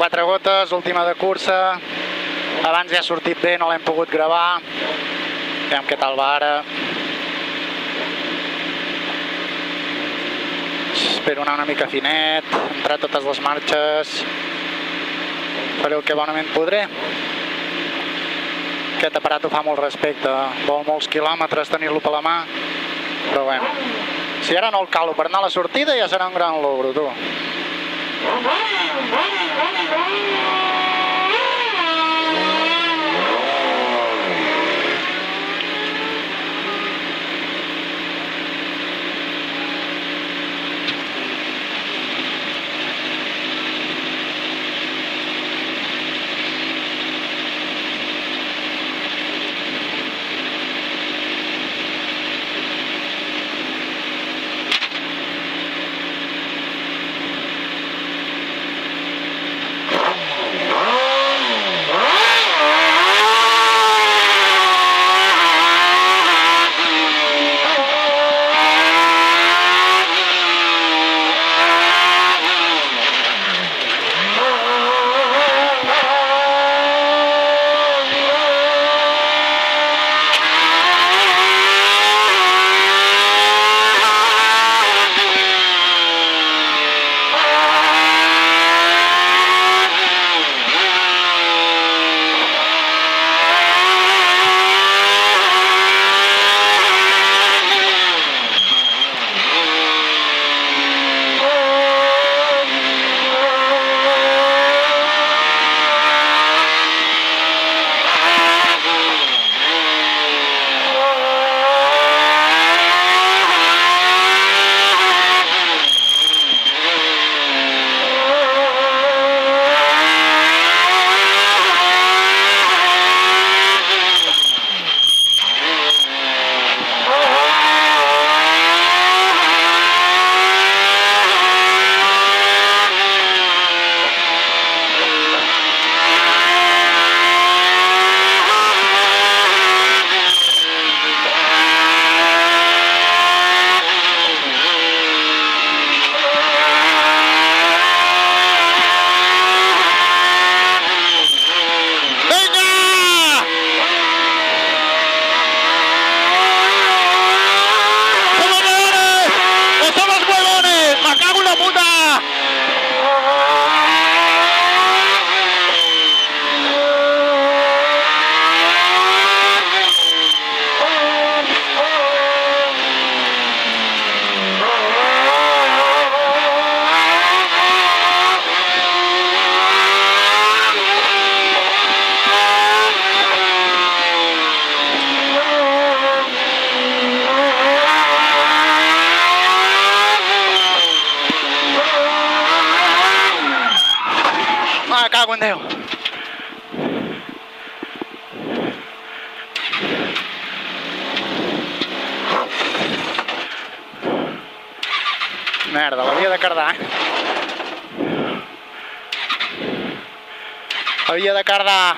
4 gotes, última de cursa. Abans ja ha sortit bé, no l'hem pogut gravar. Veiem què tal va ara. Espero anar una mica finet, entrar totes les marxes. Faré el que bonament podré. Aquest aparat ho fa molt respecte. Vol molts quilòmetres tenir-lo per la mà. Però bé, si ara no el calo per anar a la sortida ja serà un gran logro, tu. Cago en Déu. Merda, l'havia de cardar. Havia de cardar.